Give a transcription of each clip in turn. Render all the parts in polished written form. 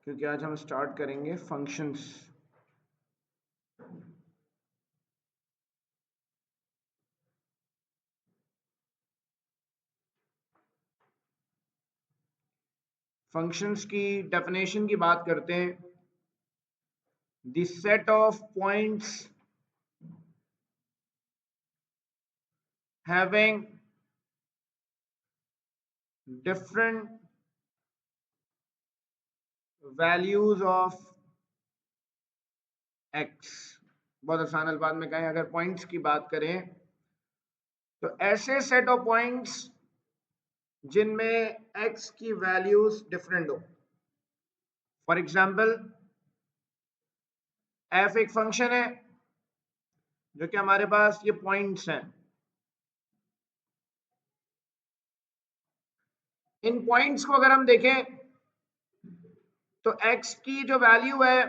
क्योंकि आज हम स्टार्ट करेंगे फंक्शंस। फंक्शंस की डेफिनेशन की बात करते हैं। The set of points having different values of x. बहुत आसान अल्फाज में कहें, अगर पॉइंट्स की बात करें तो ऐसे सेट ऑफ पॉइंट्स जिनमें एक्स की वैल्यूज डिफरेंट हो। फॉर एग्जाम्पल, एफ एक फंक्शन है जो कि हमारे पास ये पॉइंट्स हैं। इन पॉइंट्स को अगर हम देखें तो x की जो वैल्यू है,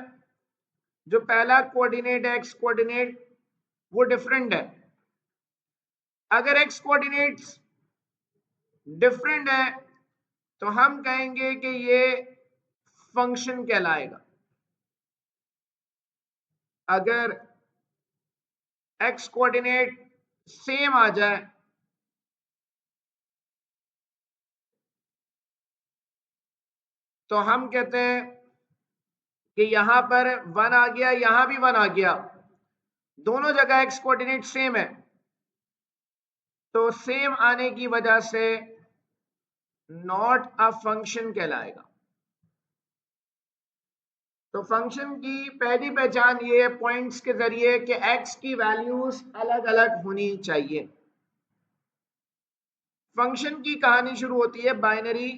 जो पहला कोऑर्डिनेट है एक्स कोऑर्डिनेट, वो डिफरेंट है। अगर x कोऑर्डिनेट्स डिफरेंट है तो हम कहेंगे कि ये फंक्शन कहलाएगा। अगर x कोऑर्डिनेट सेम आ जाए तो हम कहते हैं कि यहां पर 1 आ गया, यहां भी 1 आ गया, दोनों जगह x कोऑर्डिनेट सेम है, तो सेम आने की वजह से नॉट अ फंक्शन कहलाएगा। तो फंक्शन की पहली पहचान ये है पॉइंट्स के जरिए कि x की वैल्यूज अलग अलग होनी चाहिए। फंक्शन की कहानी शुरू होती है बाइनरी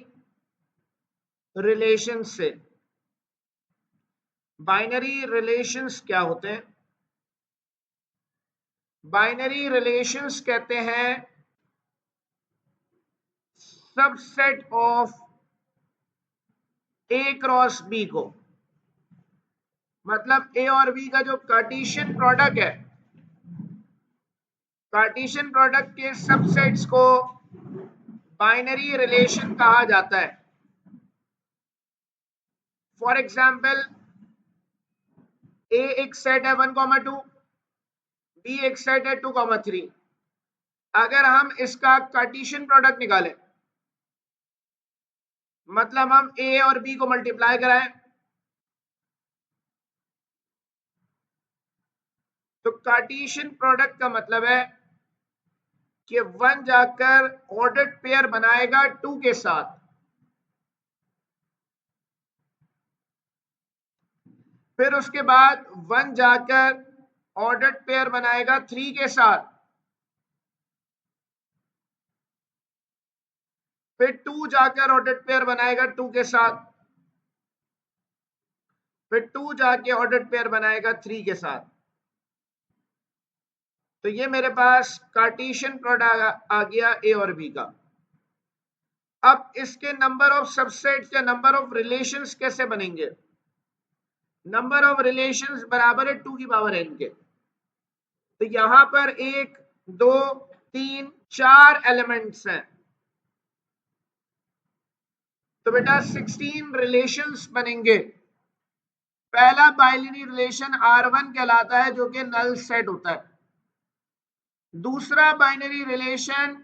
रिलेशन से। बाइनरी रिलेशंस क्या होते हैं? बाइनरी रिलेशंस कहते हैं subset of A cross B को। मतलब ए और बी का जो कार्टेशियन प्रोडक्ट है, कार्टेशियन प्रोडक्ट के सबसेट्स को बाइनरी रिलेशन कहा जाता है। फॉर एग्जाम्पल, ए एक सेट है 1,2, बी एक सेट है 2,3। अगर हम इसका कार्टेशियन प्रोडक्ट निकालें, मतलब हम ए और बी को मल्टीप्लाई कराएं, तो कार्टेशियन प्रोडक्ट का मतलब है कि 1 जाकर ऑर्डर्ड पेयर बनाएगा 2 के साथ, फिर उसके बाद 1 जाकर ऑर्डर्ड पेयर बनाएगा 3 के साथ, फिर 2 जाकर ऑर्डर्ड पेयर बनाएगा 2 के साथ, फिर 2 जाके ऑर्डर्ड पेयर बनाएगा 3 के साथ। तो ये मेरे पास कार्टेशियन प्रोडक्ट आ गया ए और बी का। अब इसके नंबर ऑफ सबसेट्स या नंबर ऑफ रिलेशंस कैसे बनेंगे? नंबर ऑफ रिलेशंस बराबर है 2 की पावर n के। तो यहां पर 1 2 3 4 एलिमेंट्स हैं, तो बेटा 16 रिलेशंस बनेंगे। पहला बाइनरी रिलेशन R1 कहलाता है, जो कि नल सेट होता है। दूसरा बाइनरी रिलेशन,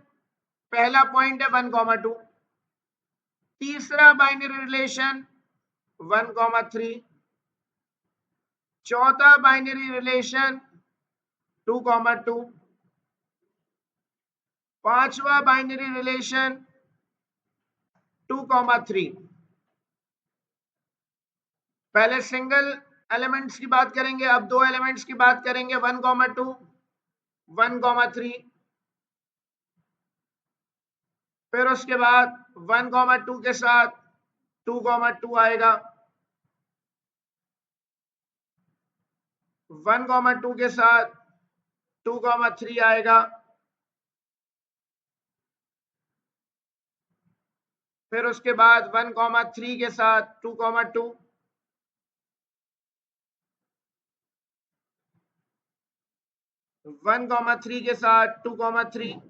पहला पॉइंट है 1,2। तीसरा बाइनरी रिलेशन 1,3। चौथा बाइनरी रिलेशन 2,2। पांचवा बाइनरी रिलेशन 2,3। पहले सिंगल एलिमेंट्स की बात करेंगे, अब दो एलिमेंट्स की बात करेंगे, 1,2 1,3। फिर उसके बाद 1,2 के साथ 2,2 आएगा, 1,2 के साथ 2,3 आएगा, फिर उसके बाद 1,3 के साथ 2,2, वन कॉमा थ्री के साथ 2,3,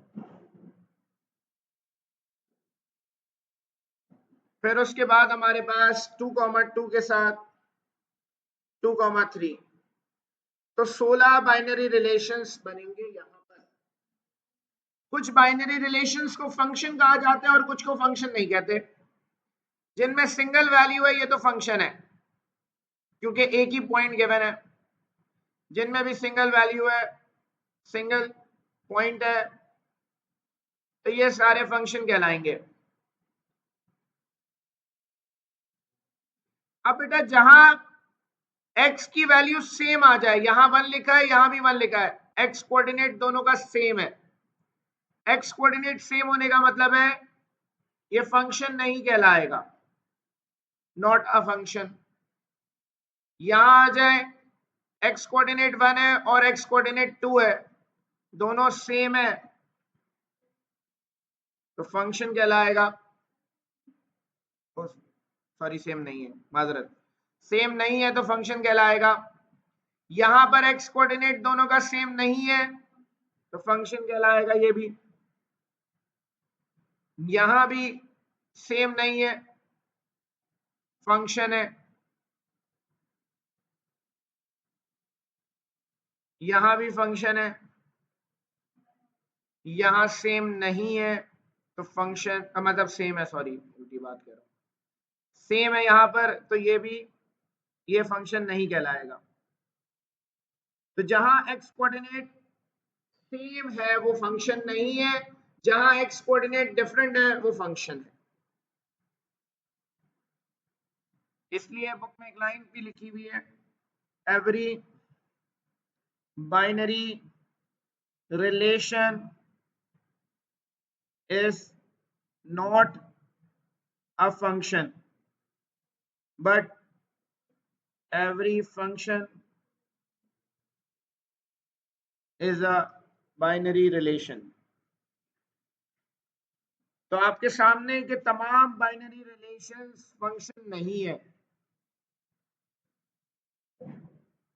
फिर उसके बाद हमारे पास 2,2 के साथ 2,3, तो 16 बाइनरी रिलेशंस बनेंगे। यहां पर कुछ बाइनरी रिलेशंस को फंक्शन कहा जाता है और कुछ को फंक्शन नहीं कहते। जिनमें सिंगल वैल्यू है ये तो फंक्शन है क्योंकि एक ही पॉइंट गिवन है। जिनमें भी सिंगल वैल्यू है, सिंगल पॉइंट है, तो ये सारे फंक्शन कहलाएंगे। अब बेटा जहां x की वैल्यू सेम आ जाए, यहां 1 लिखा है यहां भी 1 लिखा है, x कोऑर्डिनेट दोनों का सेम है, x कोऑर्डिनेट सेम होने का मतलब है ये फंक्शन नहीं कहलाएगा, नॉट अ फंक्शन। यहां आ जाए x कोऑर्डिनेट 1 है और x कोऑर्डिनेट 2 है, दोनों सेम है, तो फंक्शन कहलाएगा। सॉरी सेम नहीं है, माजरत, सेम नहीं है तो फंक्शन कहलाएगा। यहां पर x कोऑर्डिनेट दोनों का सेम नहीं है तो फंक्शन कहलाएगा ये भी। यहां भी सेम नहीं है, फंक्शन है। यहां भी फंक्शन है, यहां सेम नहीं है तो फंक्शन मतलब सेम है, सॉरी उल्टी बात कर रहा हूं, सेम है यहां पर तो ये भी, ये फंक्शन नहीं कहलाएगा। तो जहां x कोऑर्डिनेट सेम है वो फंक्शन नहीं है, जहां x कोऑर्डिनेट डिफरेंट है वो फंक्शन है। इसलिए बुक में एक लाइन भी लिखी हुई है, every binary relation is not a function but every function is a binary relation। तो आपके सामने के तमाम बाइनरी रिलेशंस फंक्शन नहीं है।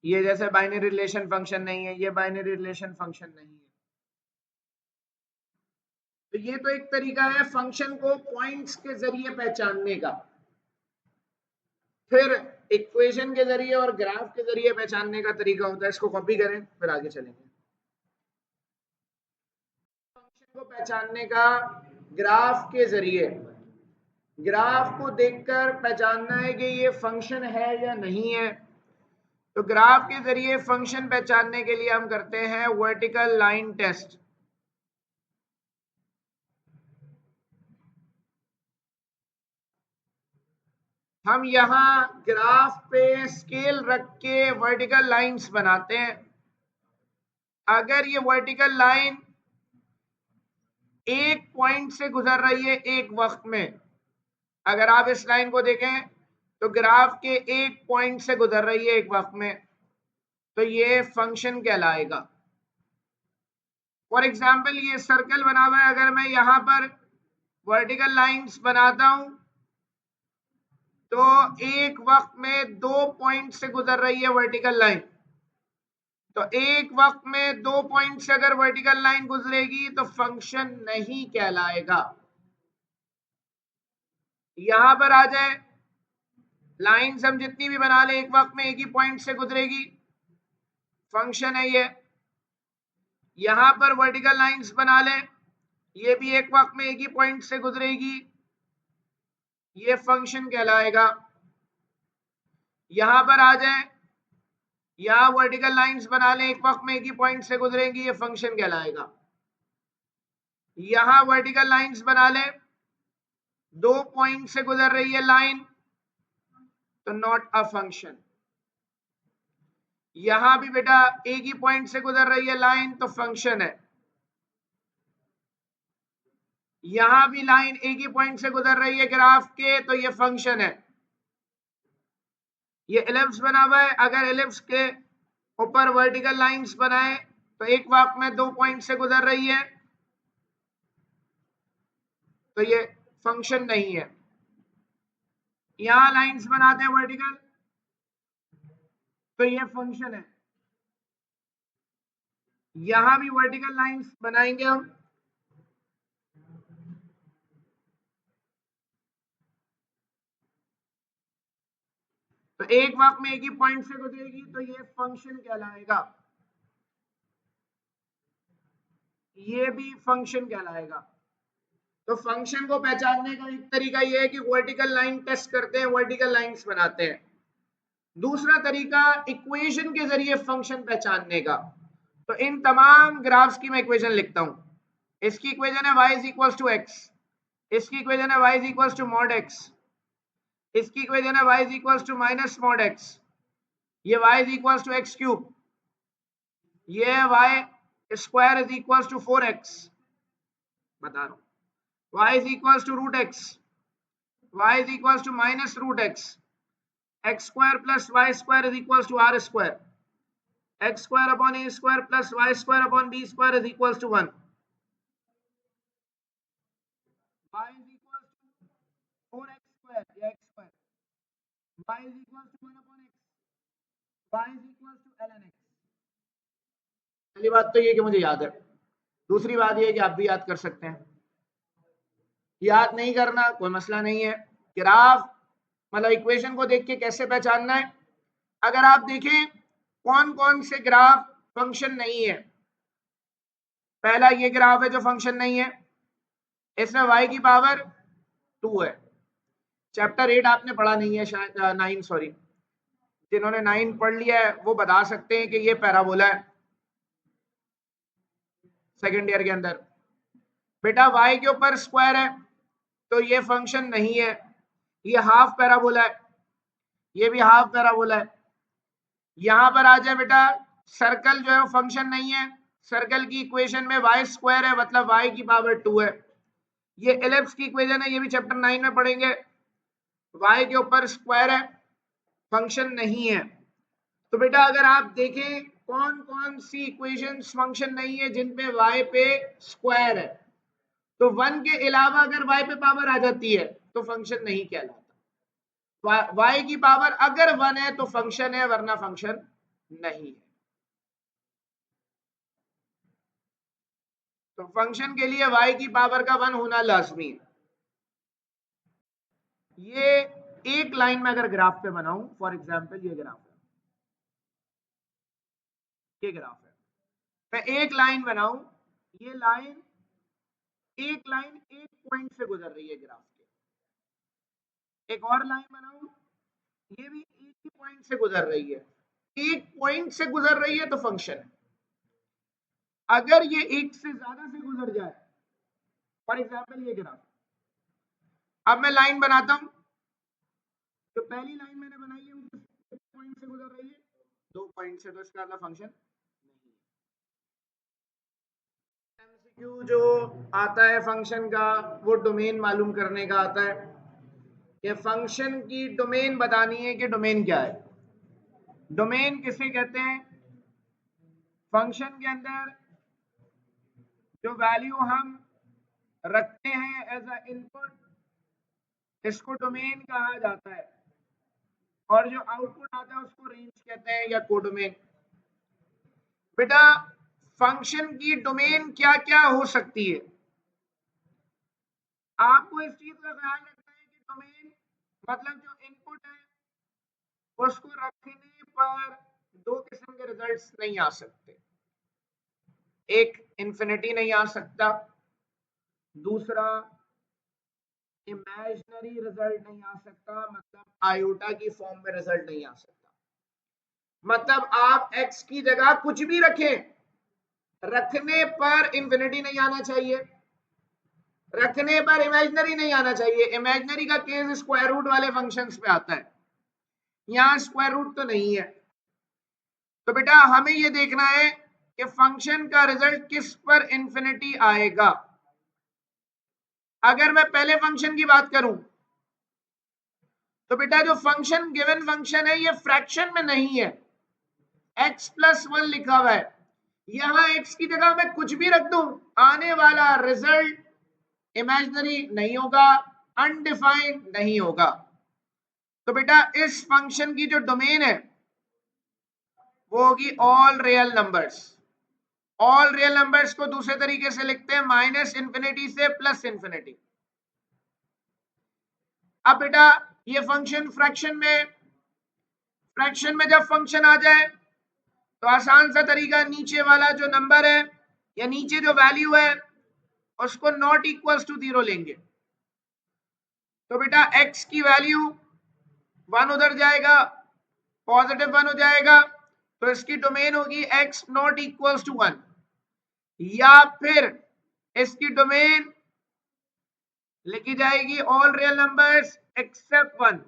ये जैसे बाइनरी रिलेशन फंक्शन नहीं है, ये बाइनरी रिलेशन फंक्शन नहीं है। तो ये तो एक तरीका है फंक्शन को पॉइंट्स के जरिए पहचानने का। फिर इक्वेशन के जरिए और ग्राफ के जरिए पहचानने का तरीका होता है। इसको कॉपी करें फिर आगे चलेंगे। फंक्शन को पहचानने का ग्राफ के जरिए, ग्राफ को देखकर पहचानना है कि ये फंक्शन है या नहीं है। तो ग्राफ के जरिए फंक्शन पहचानने के लिए हम करते हैं वर्टिकल लाइन टेस्ट। हम यहां ग्राफ पे स्केल रख के वर्टिकल लाइंस बनाते हैं। अगर ये वर्टिकल लाइन एक पॉइंट से गुजर रही है एक वक्त में, अगर आप इस लाइन को देखें तो ग्राफ के एक पॉइंट से गुजर रही है एक वक्त में, तो ये फंक्शन कहलाएगा। फॉर एग्जाम्पल ये सर्कल बना हुआ है, अगर मैं यहां पर वर्टिकल लाइंस बनाता हूं तो एक वक्त में 2 पॉइंट से गुजर रही है वर्टिकल लाइन। तो एक वक्त में 2 पॉइंट से अगर वर्टिकल लाइन गुजरेगी तो फंक्शन नहीं कहलाएगा। यहां पर आ जाए, लाइंस हम जितनी भी बना ले एक वक्त में एक ही पॉइंट से गुजरेगी, फंक्शन है ये। यहां पर वर्टिकल लाइंस बना ले, ये भी एक वक्त में एक ही पॉइंट से गुजरेगी, ये फंक्शन कहलाएगा। यहां पर आ जाए, यहां वर्टिकल लाइंस बना ले एक वक्त में एक ही पॉइंट से गुजरेंगी, ये फंक्शन कहलाएगा। यहां वर्टिकल लाइंस बना ले, 2 पॉइंट से गुजर रही है लाइन, तो नॉट अ फंक्शन। यहां भी बेटा एक ही पॉइंट से गुजर रही है लाइन तो फंक्शन है। यहां भी लाइन एक ही पॉइंट से गुजर रही है ग्राफ के, तो ये फंक्शन है। ये एलिप्स बना हुआ है, अगर एलिप्स के ऊपर वर्टिकल लाइंस बनाए तो एक वक्त में 2 पॉइंट से गुजर रही है, तो ये फंक्शन नहीं है। यहां लाइंस बनाते हैं वर्टिकल, तो ये फंक्शन है। यहां भी वर्टिकल लाइंस बनाएंगे हम, तो एक वक्त में एक ही पॉइंट से गुजरेगी तो ये फंक्शन कहलाएगा, ये भी फंक्शन कहलाएगा। तो फंक्शन को पहचानने का एक तरीका ये है कि वर्टिकल लाइन टेस्ट करते हैं, वर्टिकल लाइंस बनाते हैं। दूसरा तरीका इक्वेशन के जरिए फंक्शन पहचानने का। तो इन तमाम ग्राफ्स की मैं इक्वेशन लिखता हूं। इसकी इक्वेशन है y is equal to x, इसकी इक्वेशन है y is equal to mod x, इसकी इक्वेशन है y is equal to minus mod x, ये y is equal to x cube, ये y square is equal to 4x, बता रहा हूं y is equal to root x, y is equal to minus root x, x square plus y square is equal to r square, x square upon A square plus y square upon B square is equal to 1, y is equal to 4x square या x square, y is equal to 1 upon x, y is equal to ln x। पहली बात तो ये कि मुझे याद है, दूसरी बात ये कि आप भी याद कर सकते हैं। याद नहीं करना कोई मसला नहीं है, ग्राफ मतलब इक्वेशन को देख के कैसे पहचानना है। अगर आप देखें कौन कौन से ग्राफ फंक्शन नहीं है, पहला ये ग्राफ है जो फंक्शन नहीं है, इसमें y की पावर 2 है। चैप्टर 8 आपने पढ़ा नहीं है शायद, 9 सॉरी, जिन्होंने 9 पढ़ लिया है वो बता सकते हैं कि ये पैराबोला है सेकेंड ईयर के अंदर। बेटा y के ऊपर स्क्वायर है तो ये फंक्शन नहीं है, ये हाफ पैराबोला है, ये भी हाफ पैराबोला है। यहां पर आ जाए बेटा, सर्कल जो है वो फंक्शन नहीं है, सर्कल की इक्वेशन में y स्क्वायर है मतलब y की पावर 2 है। ये एलिप्स की इक्वेशन है, ये भी चैप्टर 9 में पढ़ेंगे, y के ऊपर स्क्वायर है, फंक्शन नहीं है। तो बेटा अगर आप देखें कौन कौन सी इक्वेशंस फंक्शन नहीं है जिन पे y पे स्क्वायर है, तो 1 के अलावा अगर y पे पावर आ जाती है तो फंक्शन नहीं कहलाता। y की पावर अगर 1 है तो फंक्शन है, वरना फंक्शन नहीं है। तो फंक्शन के लिए y की पावर का 1 होना लाजमी है। ये एक लाइन में अगर ग्राफ पे बनाऊं, फॉर एग्जांपल ये ग्राफ है, ये ग्राफ है, मैं एक लाइन बनाऊं, ये लाइन एक लाइन एक पॉइंट से गुजर रही है ग्राफ के, एक और लाइन बनाऊं, ये भी एक ही पॉइंट से गुजर रही है, एक पॉइंट से गुजर रही है तो फंक्शन है। अगर ये एक से ज्यादा से गुजर जाए, फॉर एग्जांपल ये ग्राफ, अब मैं लाइन बनाता हूं, तो पहली लाइन मैंने बनाई है वो किस पॉइंट से गुजर रही है, 2 पॉइंट से, तो इसका मतलब फंक्शन नहीं है। एमसीक्यू जो आता है फंक्शन का वो डोमेन मालूम करने का आता है, कि फंक्शन की डोमेन बतानी है कि डोमेन क्या है। डोमेन किसे कहते हैं? फंक्शन के अंदर जो वैल्यू हम रखते हैं एज अ इनपुट, इसको डोमेन कहा जाता है, और जो आउटपुट आता है उसको रेंज कहते हैं या कोडोमेन। बेटा फंक्शन की डोमेन क्या क्या हो सकती है, आपको इस चीज का ख्याल रखना है कि डोमेन मतलब जो इनपुट है उसको रखने पर 2 किस्म के रिजल्ट्स नहीं आ सकते, एक इंफिनिटी नहीं आ सकता, दूसरा इमेजिनरी रिजल्ट नहीं आ सकता, मतलब आयोटा की फॉर्म में रिजल्ट नहीं आ सकता। मतलब आप x की जगह कुछ भी रखें, रखने पर इंफिनिटी नहीं आना चाहिए, रखने पर इमेजिनरी नहीं आना चाहिए। इमेजिनरी का केस स्क्वायर रूट वाले फंक्शंस पे आता है, यहां स्क्वायर रूट तो नहीं है। तो बेटा हमें ये देखना है कि फंक्शन का रिजल्ट किस पर इंफिनिटी आएगा। अगर मैं पहले फंक्शन की बात करूं तो बेटा जो फंक्शन गिवन फंक्शन है ये फ्रैक्शन में नहीं है, x प्लस 1 लिखा हुआ है, यहां x की जगह मैं कुछ भी रख दूं, आने वाला रिजल्ट इमेजिनरी नहीं होगा, अनडिफाइंड नहीं होगा। तो बेटा इस फंक्शन की जो डोमेन है वो होगी all real numbers. All real numbers को दूसरे तरीके से लिखते हैं माइनस इंफिनिटी से प्लस इंफिनिटी। अब बेटा ये फंक्शन फ्रैक्शन में फ्रैक्शन में जब फंक्शन आ जाए तो आसान सा तरीका, नीचे वाला जो नंबर है या नीचे जो वैल्यू है उसको नॉट इक्वल्स टू 0 लेंगे। तो बेटा x की वैल्यू 1 उधर जाएगा, पॉजिटिव 1 हो जाएगा, तो इसकी डोमेन होगी x नॉट इक्वल्स टू 1, या फिर इसकी डोमेन लिखी जाएगी ऑल रियल नंबर्स एक्सेप्ट 1।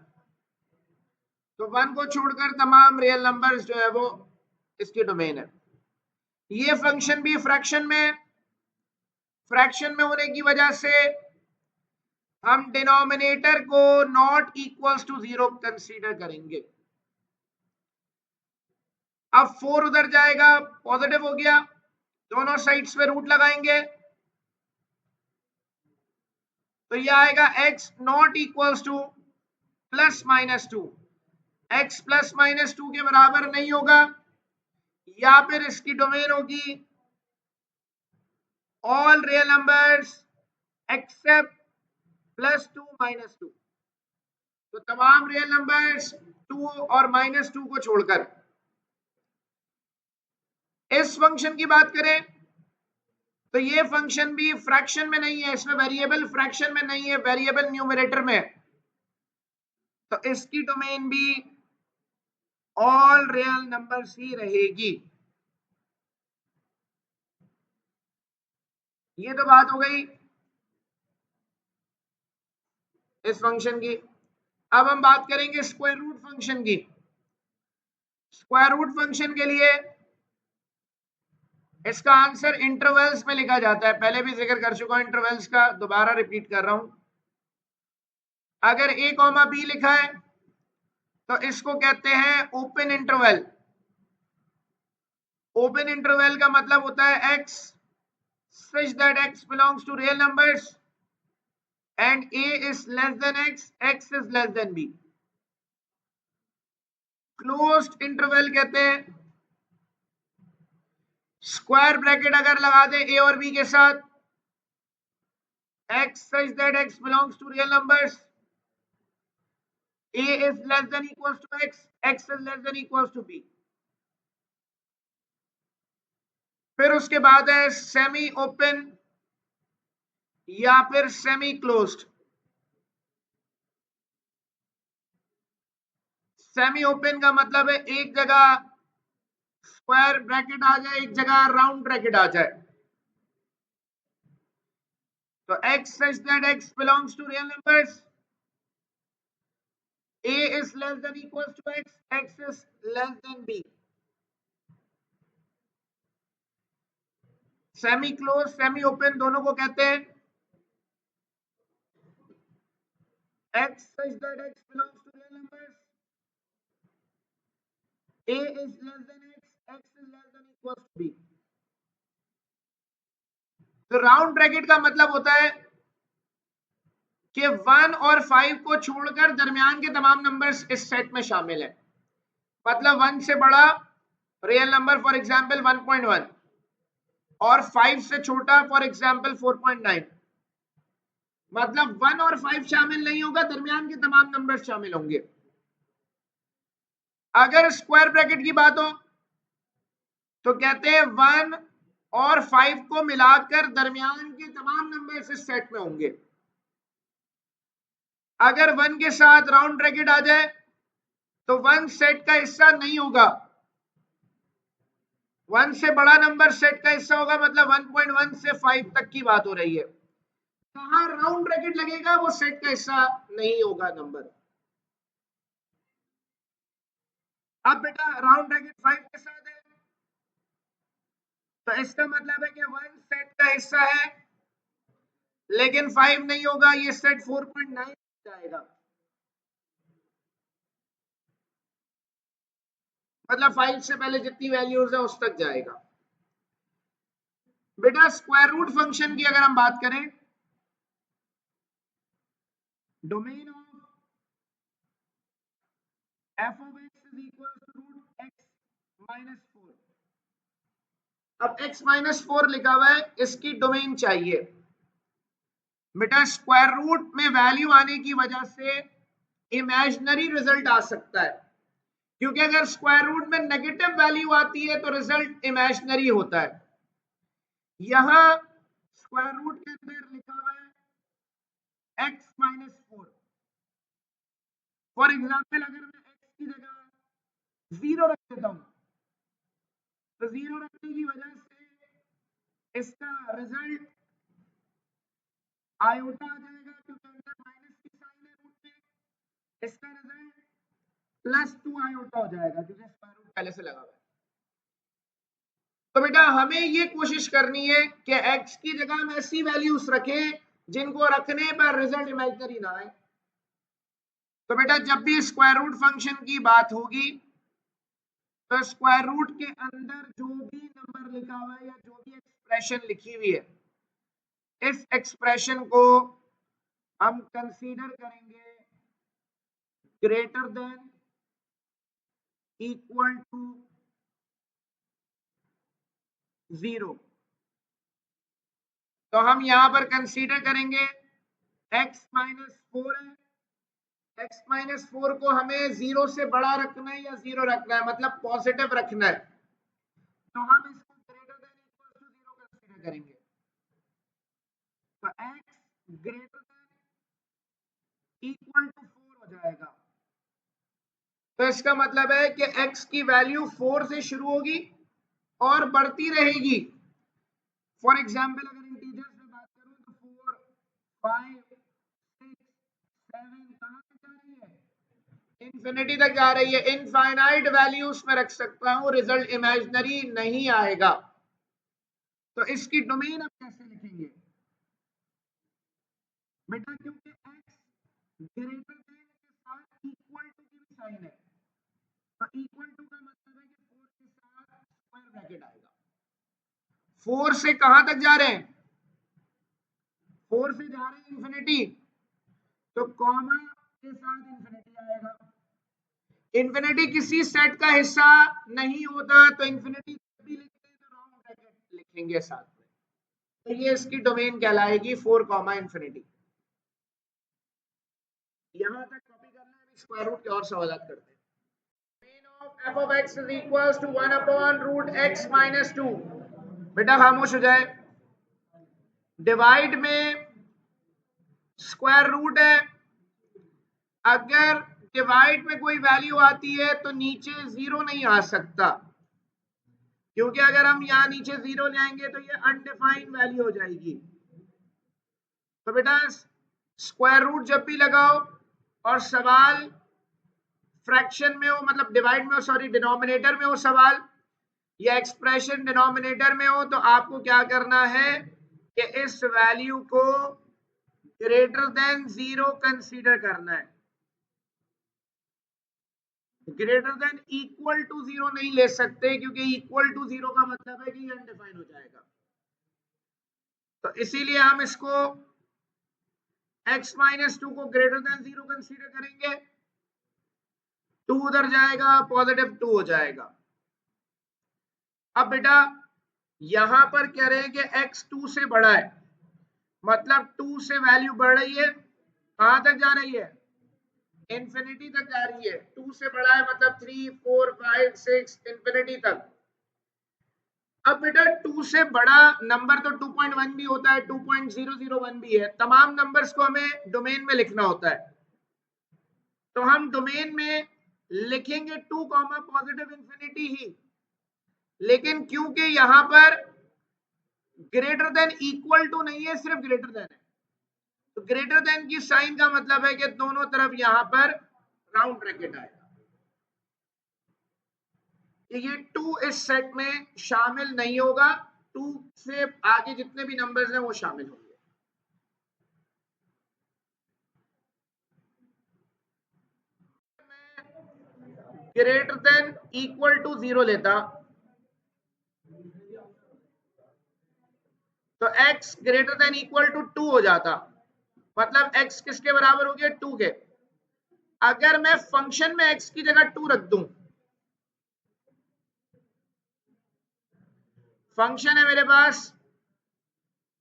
तो 1 को छोड़कर तमाम रियल नंबर्स जो है वो इसकी डोमेन है। ये फंक्शन भी फ्रैक्शन में होने की वजह से हम डिनोमिनेटर को नॉट इक्वल्स टू 0 कंसीडर करेंगे। अब 4 उधर जाएगा, पॉजिटिव हो गया, दोनों साइड्स पे रूट लगाएंगे, तो ये आएगा x not equals two plus minus 2। x plus minus 2 के बराबर नहीं होगा, या फिर इसकी डोमेन होगी all real numbers accept plus 2 minus 2। तो तमाम रियल नंबर्स 2 और माइनस 2 को छोड़कर। इस फंक्शन की बात करें तो ये फंक्शन भी फ्रैक्शन में नहीं है, इसमें वेरिएबल फ्रैक्शन में नहीं है, वेरिएबल न्यूमरेटर में। तो इसकी डोमेन भी ऑल रियल नंबर्स ही रहेगी। ये तो बात हो गई इस फंक्शन की। अब हम बात करेंगे स्क्वायर रूट फंक्शन की। स्क्वायर रूट फंक्शन के लिए इसका आंसर इंटरवल्स में लिखा जाता है, पहले भी जिक्र कर चुका हूं इंटरवल्स का, दोबारा रिपीट कर रहा हूं। अगर a कॉमा b लिखा है तो इसको कहते हैं ओपन इंटरवल। ओपन इंटरवल का मतलब होता है x such that x belongs to real numbers and a is less than x is less than b। Closed interval कहते हैं स्क्वायर ब्रैकेट अगर लगा दे a और b के साथ, x such that x belongs to real numbers, a is less than equals to x is less than equals to b। फिर उसके बाद है सेमी ओपन या फिर सेमी क्लोज्ड। सेमी ओपन का मतलब है एक जगह स्क्वायर ब्रैकेट आ जाए, एक जगह राउंड ब्रैकेट आ जाए। तो x such that x belongs to real numbers, a is less than equals to x is less than b। Semi close semi open दोनों को कहते हैं x such that x belongs to real numbers, a is less than x is less than equals to b। तो round bracket का मतलब होता है कि 1 और 5 को छोड़कर दरमियान के तमाम नंबर्स इस सेट में शामिल है। मतलब 1 से बड़ा रियल नंबर फॉर एग्जांपल 1.1 और 5 से छोटा फॉर एग्जांपल 4.9। मतलब 1 और 5 शामिल नहीं होगा, दरमियान के तमाम नंबर शामिल होंगे। अगर स्क्वायर ब्रैकेट की बात हो तो कहते हैं 1 और 5 को मिलाकर दरमियान के तमाम नंबर इस सेट में होंगे। अगर 1 के साथ राउंड ब्रैकेट आ जाए तो 1 सेट का हिस्सा नहीं होगा, 1 से बड़ा नंबर सेट का हिस्सा होगा। मतलब 1.1 से 5 तक की बात हो रही है। कहां राउंड ब्रैकेट लगेगा वो सेट का हिस्सा नहीं होगा नंबर। अब बेटा राउंड ब्रैकेट 5 के साथ है तो इसका मतलब है कि 1 सेट का हिस्सा है लेकिन 5 नहीं होगा, ये सेट 4.9 जाएगा। मतलब 5 से पहले जितनी वैल्यूज है उस तक जाएगा। बेटा स्क्वायर रूट फंक्शन की अगर हम बात करें, domain of f of x is equal to root x minus 4। अब x minus 4 लिखा हुआ है, इसकी डोमेन चाहिए। बेटा स्क्वायर रूट में वैल्यू आने की वजह से इमेजिनरी रिजल्ट आ सकता है, क्योंकि अगर स्क्वायर रूट में नेगेटिव वैल्यू आती है तो रिजल्ट इमेजिनरी होता है। यहां स्क्वायर रूट के अंदर लिखा हुआ है x-4। फॉर एग्जाम्पल अगर मैं x की जगह 0 रख देता हूं तो 0 रखने की वजह से इसका रिजल्ट आयोटा आ जाएगा, क्योंकि अंदर माइनस की साइन है रूट में। इसका रिजल्ट +2 आयोटा हो जाएगा क्योंकि स्क्वायर रूट पहले से लगा हुआ है। तो बेटा हमें ये कोशिश करनी है कि x की जगह हम ऐसी वैल्यूज रखें जिनको रखने पर रिजल्ट इमेजिनरी ना आए। तो बेटा जब भी स्क्वायर रूट फंक्शन की बात होगी तो स्क्वायर रूट के अंदर जो भी नंबर लिखा हुआ है या जो भी एक्सप्रेशन लिखी हुई है, इस एक्सप्रेशन को हम कंसीडर करेंगे ग्रेटर देन इक्वल टू 0। तो हम यहां पर कंसीडर करेंगे x-4 है। x-4 को हमें 0 से बड़ा रखना है या 0 रखना है, मतलब पॉजिटिव रखना है, तो हम इसको greater than equal to 0 consider करेंगे। तो x greater than equal to 4 हो जाएगा। तो इसका मतलब है कि x की वैल्यू 4 से शुरू होगी और बढ़ती रहेगी। फॉर एग्जाम्पल अगर इंटीजर्स में बात करूं तो 4, 5, 6, 7 कहां तक जा रही है? इंफिनिटी तक जा रही है। इनफाइनाइट वैल्यूज में रख सकता हूं, रिजल्ट इमेजिनरी नहीं आएगा। तो इसकी डोमेन अब कैसे लिखेंगे बेटा? क्योंकि x ग्रेटर देन के साथ इक्वल टू की भी साइन है, तो इक्वल टू का मतलब है कि 4 के साथ स्क्वायर ब्रैकेट आएगा। 4 से कहां तक जा रहे हैं? 4 से जा रहे हैं इंफिनिटी, तो कॉमा के साथ इंफिनिटी आएगा। इंफिनिटी किसी सेट का हिस्सा नहीं होता, तो इंफिनिटी भी लिखते हैं तो राउंड ब्रैकेट लिखेंगे साथ में। तो ये इसकी डोमेन कहलाएगी 4 कॉमा इंफिनिटी। यहां तक कॉपी करना है, स्क्वायर रूट के और सवाल करते हैं। Domain of f of x is equals to 1 upon root x minus 2। बेटा खामोश हो जाए। डिवाइड में स्क्वायर रूट है, अगर डिवाइड में कोई वैल्यू आती है तो नीचे 0 नहीं आ सकता, क्योंकि अगर हम यहां नीचे 0 लाएंगे तो ये अनडिफाइंड वैल्यू हो जाएगी। तो बेटा स्क्वायर रूट जब भी लगाओ और सवाल फ्रैक्शन में हो, मतलब डिवाइड में हो, सॉरी डिनोमिनेटर में हो सवाल, या एक्सप्रेशन डिनोमिनेटर में हो, तो आपको क्या करना है कि इस वैल्यू को ग्रेटर देन 0 कंसीडर करना है। ग्रेटर देन इक्वल टू 0 नहीं ले सकते, क्योंकि इक्वल टू 0 का मतलब है कि ये अनडिफाइंड हो जाएगा। तो इसीलिए हम इसको x-2 को ग्रेटर देन 0 कंसीडर करेंगे। 2 उधर जाएगा, पॉजिटिव 2 हो जाएगा। अब बेटा यहां पर कह रहे हैं कि x 2 से बड़ा है, मतलब 2 से वैल्यू बढ़ रही है, कहां तक जा रही है? इंफिनिटी तक जा रही है। 2 से बड़ा है मतलब 3, 4, 5, 6 इंफिनिटी तक। अब बेटा 2 से बड़ा नंबर तो 2.1 भी होता है, 2.001 भी है। तमाम नंबर्स को हमें डोमेन में लिखना होता है, तो हम डोमेन में लिखेंगे 2 कॉमा पॉजिटिव इंफिनिटी ही। लेकिन क्योंकि यहां पर ग्रेटर देन इक्वल टू नहीं है, सिर्फ ग्रेटर देन है, तो ग्रेटर देन की साइन का मतलब है कि दोनों तरफ यहां पर राउंड ब्रैकेट आएगा। ये 2 इस सेट में शामिल नहीं होगा, 2 से आगे जितने भी नंबर्स हैं वो शामिल होंगे। ग्रेटर देन इक्वल टू 0 लेता तो x greater than equal to 2 हो जाता, मतलब x किसके बराबर हो गया? 2 के। अगर मैं फंक्शन में x की जगह 2 रख दूं, फंक्शन है मेरे पास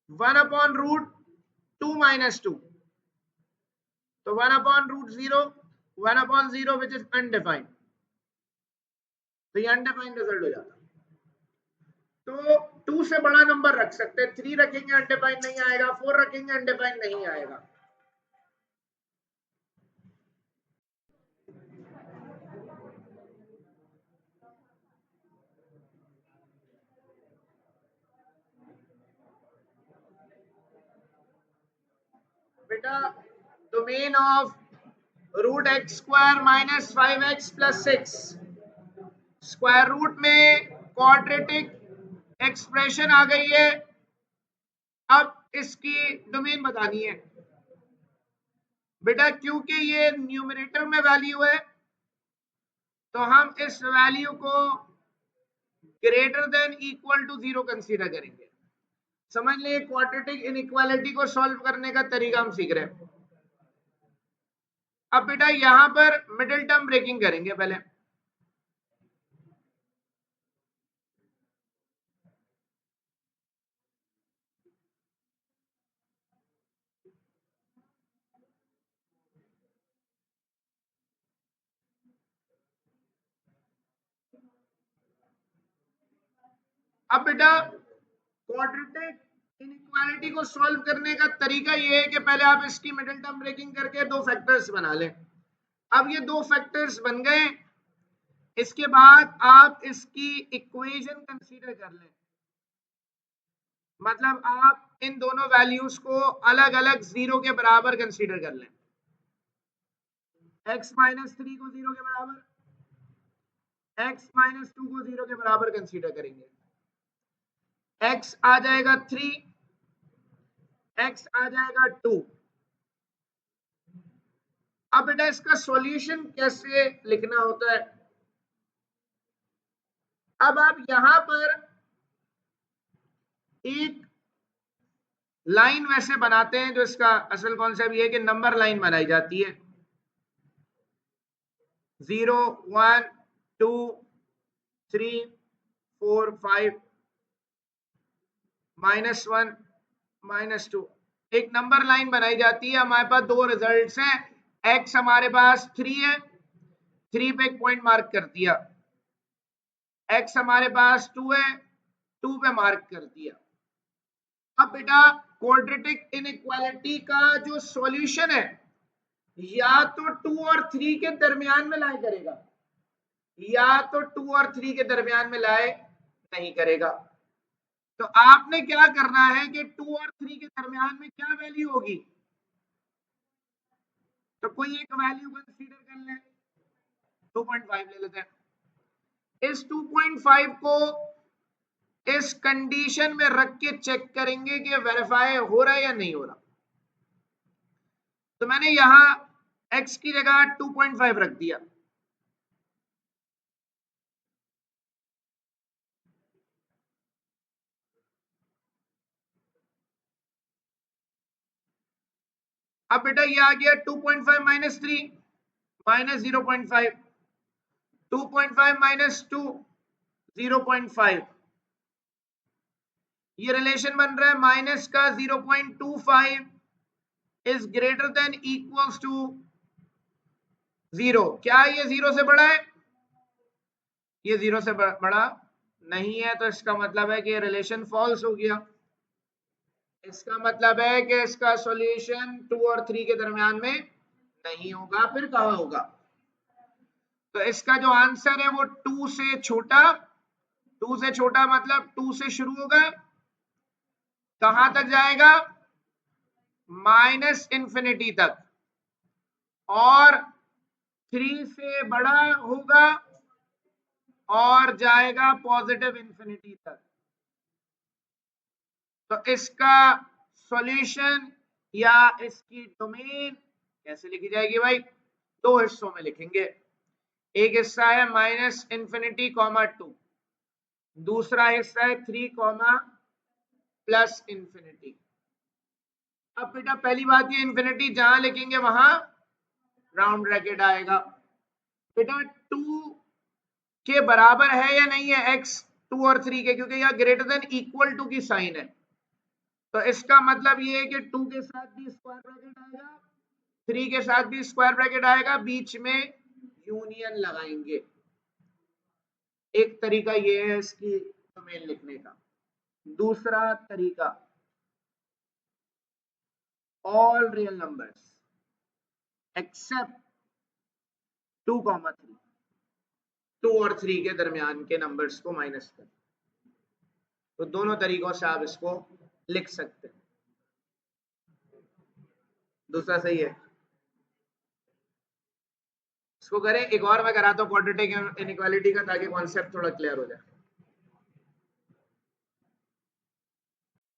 1 अपॉन रूट 2 माइनस 2, तो 1 upon root 0, 1 upon 0 which is undefined. तो ये अनडिफाइंड रिजल्ट हो जाता। तो 2 से बड़ा नंबर रख सकते हैं, 3 रखेंगे अनडिफाइंड नहीं आएगा, 4 रखेंगे अनडिफाइंड नहीं आएगा। बेटा domain of root x square minus 5x plus 6, square root में क्वाड्रेटिक एक्सप्रेशन आ गई है। अब इसकी डोमेन बतानी है बेटा, क्योंकि ये न्यूमरेटर में वैल्यू है तो हम इस वैल्यू को greater than equal to 0 consider करेंगे। समझ लिए, क्वाड्रेटिक इनइक्वालिटी को सॉल्व करने का तरीका हम सीख रहे हैं। अब बेटा यहां पर मिडिल टर्म ब्रेकिंग करेंगे पहले। अब बेटा क्वाड्रेटिक इनइक्वालिटी को सॉल्व करने का तरीका ये है कि पहले आप इसकी मिडिल टर्म ब्रेकिंग करके दो फैक्टर्स बना लें। अब ये दो फैक्टर्स बन गए, इसके बाद आप इसकी इक्वेशन कंसीडर कर लें। मतलब आप इन दोनों वैल्यूज को अलग अलग 0 के बराबर कंसीडर कर लें। x माइनस 3 को 0 के बराबर, x माइनस 2 को 0 के बराबर कंसीडर करेंगे। x आ जाएगा 3, x आ जाएगा 2। अब बेटा इसका सॉल्यूशन कैसे लिखना होता है? अब आप यहां पर एक लाइन वैसे बनाते हैं, जो इसका असल कॉन्सेप्ट ये है कि नंबर लाइन बनाई जाती है, 0 1 2 3 4 5 -1 -2, एक नंबर लाइन बनाई जाती है। हमारे पास दो रिजल्ट्स हैं, x हमारे पास 3 है, 3 पे एक पॉइंट मार्क कर दिया, x हमारे पास 2 है, 2 पे मार्क कर दिया। अब बेटा क्वाड्रेटिक इनइक्वालिटी का जो सॉल्यूशन है या तो 2 और 3 के दरमियान में लाई करेगा, या तो 2 और 3 के दरमियान में लाए नहीं करेगा। तो आपने क्या करना है कि 2 और 3 के दरमियान में क्या वैल्यू होगी, तो कोई एक वैल्यू कंसीडर कर ले, 2.5 ले लेते हैं। इस 2.5 को इस कंडीशन में रख के चेक करेंगे कि वेरीफाई हो रहा है या नहीं हो रहा। तो मैंने यहां x की जगह 2.5 रख दिया। अब बेटा ये आ गया 2.5 माइनस 3 माइनस 0.5, 2.5 माइनस 2 0.5, ये रिलेशन बन रहा है माइनस का 0.25 is greater than equals to 0। क्या ये 0 से बड़ा है? ये 0 से बड़ा नहीं है, तो इसका मतलब है कि रिलेशन फॉल्स हो गया। इसका मतलब है कि इसका सॉल्यूशन 2 और 3 के दरमियान में नहीं होगा। फिर कहां होगा? तो इसका जो आंसर है वो 2 से छोटा, 2 से छोटा मतलब 2 से शुरू होगा, कहां तक जाएगा? माइनस इंफिनिटी तक, और 3 से बड़ा होगा और जाएगा पॉजिटिव इंफिनिटी तक। तो इसका सॉल्यूशन या इसकी डोमेन कैसे लिखी जाएगी भाई? दो हिस्सों में लिखेंगे, एक हिस्सा है माइनस इंफिनिटी कॉमा 2, दूसरा हिस्सा है 3 कॉमा प्लस इंफिनिटी। अब बेटा पहली बात, ये इंफिनिटी जहां लिखेंगे वहां राउंड ब्रैकेट आएगा। बेटा 2 के बराबर है या नहीं है x 2 और 3 के, क्योंकि यह ग्रेटर देन इक्वल टू की साइन है, तो इसका मतलब ये है कि 2 के साथ भी स्क्वायर ब्रैकेट आएगा, 3 के साथ भी स्क्वायर ब्रैकेट आएगा, बीच में यूनियन लगाएंगे। एक तरीका ये है इसकी डोमेन लिखने का। दूसरा तरीका, ऑल रियल नंबर्स एक्सेप्ट 2,3, 2 और 3 के दरमियान के नंबर्स को माइनस कर। तो दोनों तरीकों से आप इसको लिख सकते हैं। दूसरा सही है। इसको करें, एक और मैं कराता हूँ क्वाड्रेटिक इनइक्वालिटी का, ताकि कॉन्सेप्ट थोड़ा क्लियर हो जाए।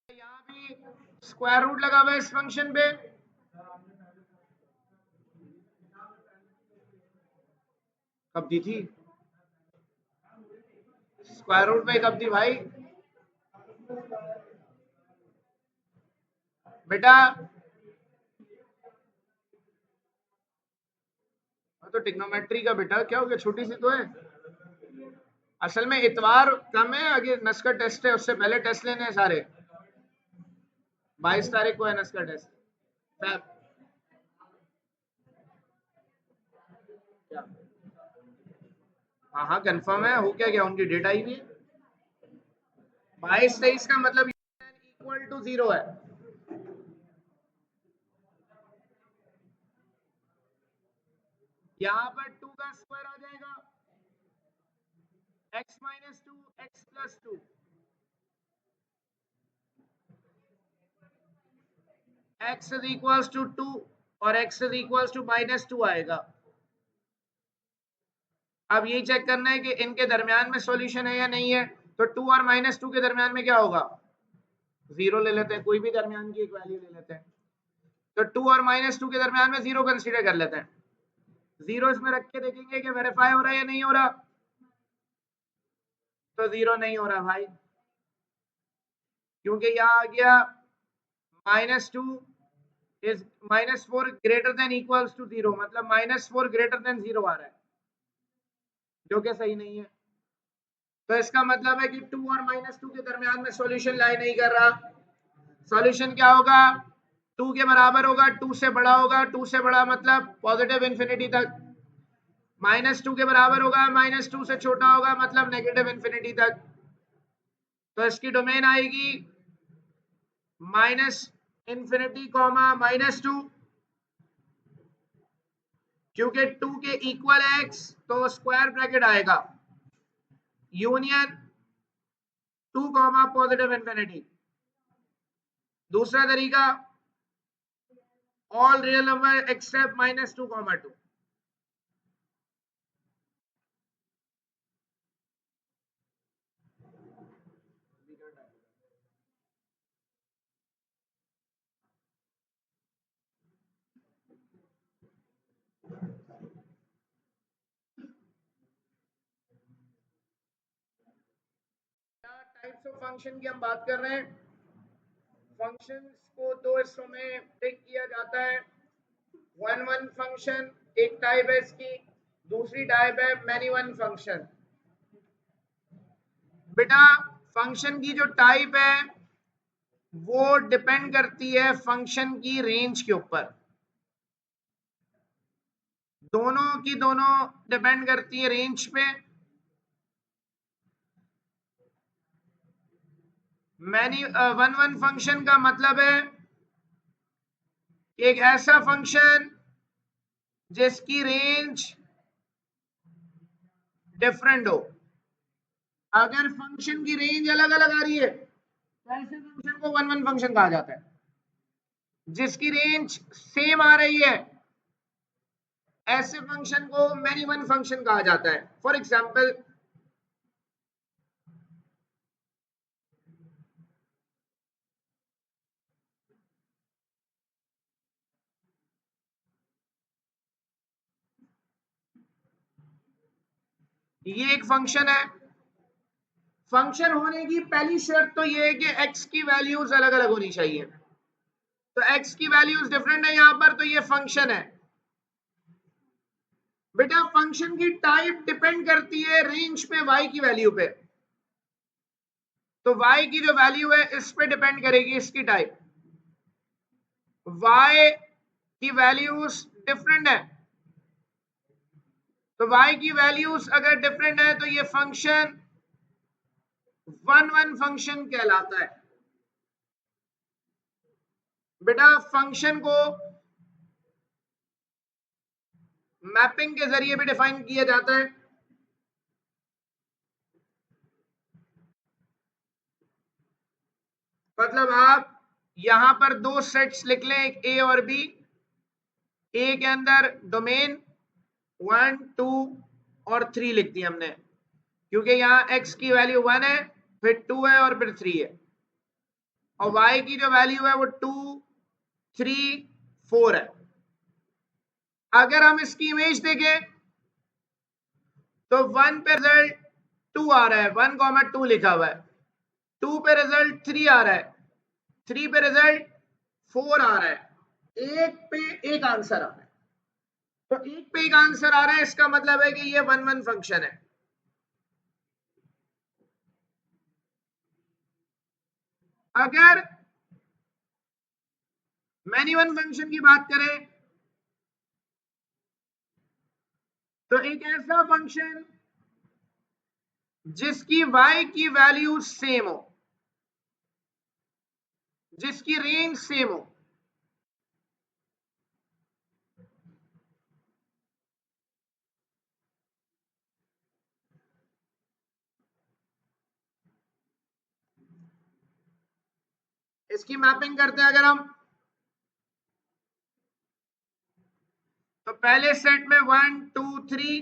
यहाँ भी स्क्वायर रूट लगा हुआ है इस फंक्शन पे, कब दी थी स्क्वायर रूट पे, कब दी भाई बेटा? तो टिग्नोमेट्री का बेटा क्या हो गया, छोटी सी तो है। असल में इतवार कम है, आगे नस का टेस्ट है, उससे पहले टेस्ट लेने हैं सारे। 22 तारीख को है नस का टेस्ट। क्या? हाँ हाँ कंफर्म है, हो क्या गया, उनकी डेट आई हुई है। 22-23 का मतलब इक्वल टू 0 है। यहाँ पर 2 का स्क्वायर आ जाएगा, x minus 2 x plus 2, x is equals to 2 और x is equals to minus 2 आएगा। अब ये चेक करना है कि इनके दरमियान में सॉल्यूशन है या नहीं है। तो 2 और माइनस 2 के दरमियान में क्या होगा, 0 ले लेते हैं, कोई भी दरमियान की एक वैल्यू ले लेते हैं। तो 2 और माइनस 2 के दरमियान में 0 कंसीडर कर लेते हैं। 0 इसमें रख के देखेंगे कि वेरीफाई हो रहा है या नहीं हो रहा। तो 0 नहीं हो रहा भाई, क्योंकि यहाँ आ गया -2 is -4 greater than equals to 0, मतलब -4 ग्रेटर देन 0 आ रहा है, जो कि सही नहीं है। तो इसका मतलब है कि 2 और -2 के दरमियान में सॉल्यूशन लाई नहीं कर रहा। सॉल्यूशन क्या होगा, 2 के बराबर होगा, 2 से बड़ा होगा, 2 से बड़ा मतलब पॉजिटिव इंफिनिटी तक, -2 के बराबर होगा, -2 से छोटा होगा मतलब नेगेटिव इंफिनिटी तक। तो इसकी डोमेन आएगी -इंफिनिटी -2, क्योंकि 2 के इक्वल x तो स्क्वायर ब्रैकेट आएगा यूनियन 2 पॉजिटिव इंफिनिटी। दूसरा तरीका, all real number except -2, 2। Types of function की हम बात कर रहे हैं। फंक्शंस को दो हिस्सों में ब्रेक किया जाता है। वन वन फंक्शन एक टाइप है इसकी, दूसरी टाइप है मैनी वन फंक्शन। बेटा फंक्शन की जो टाइप है वो डिपेंड करती है फंक्शन की रेंज के ऊपर। दोनों की दोनों डिपेंड करती है रेंज पे। मैनी वन वन फंक्शन का मतलब है एक ऐसा फंक्शन जिसकी रेंज डिफरेंट हो। अगर फंक्शन की रेंज अलग अलग आ रही है तो ऐसे फंक्शन को वन वन फंक्शन कहा जाता है। जिसकी रेंज सेम आ रही है ऐसे फंक्शन को मैनी वन फंक्शन कहा जाता है। फॉर एग्जाम्पल, ये एक फंक्शन है। फंक्शन होने की पहली शर्त तो ये है कि x की वैल्यूज अलग अलग होनी चाहिए। तो x की वैल्यूज डिफरेंट है यहाँ पर, तो ये फंक्शन है। बेटा फंक्शन की टाइप डिपेंड करती है रेंज पे y की वैल्यू पे। तो y की जो वैल्यू है इस पे डिपेंड करेगी इसकी टाइप। y की वैल्यूज डिफरेंट है तो y की वैल्यूज अगर डिफरेंट है तो ये फंक्शन वन वन फंक्शन कहलाता है। बेटा फंक्शन को मैपिंग के जरिए भी डिफाइन किया जाता है। मतलब आप यहां पर दो सेट्स लिख लें, एक ए और बी। ए के अंदर डोमेन 1 2 और 3 लिख दिया हमने, क्योंकि यहाँ x की वैल्यू 1 है, फिर 2 है और फिर 3 है, और y की जो वैल्यू है वो 2 3 4 है। अगर हम इसकी इमेज देखें तो 1 पे रिजल्ट 2 आ रहा है, 1,2 लिखा हुआ है। 2 पे रिजल्ट 3 आ रहा है, 3 पे रिजल्ट 4 आ रहा है। एक पे एक आंसर आ रहा है। तो एक पे एक आंसर आ रहा है, इसका मतलब है कि ये वन वन फंक्शन है। अगर मैनी वन फंक्शन की बात करें तो एक ऐसा फंक्शन जिसकी y की वैल्यू सेम हो, जिसकी रेंज सेम हो। इसकी मैपिंग करते हैं अगर हम, तो पहले सेट में 1 2 3,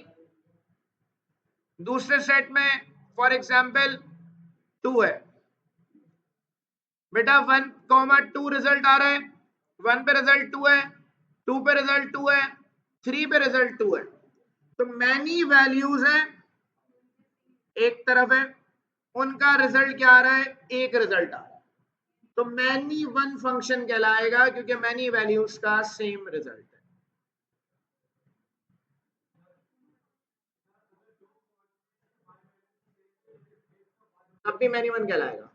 दूसरे सेट में फॉर एग्जाम्पल 2 है। बेटा 1,2 रिजल्ट आ रहा है, 1 पे रिजल्ट 2 है, 2 पे रिजल्ट 2 है, 3 पे रिजल्ट 2 है। तो मैनी वैल्यूज है, एक तरफ है, उनका रिजल्ट क्या आ रहा है, एक रिजल्ट आ रहा है। तो मैनी वन फंक्शन कहलाएगा, क्योंकि मैनी वैल्यूज का सेम रिजल्ट है। तब भी मैनी वन कहलाएगा।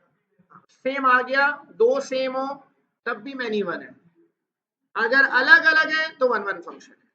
सेम आ गया, दो सेम हो तब भी मैनी वन है, अगर अलग अलग है तो वन वन फंक्शन है।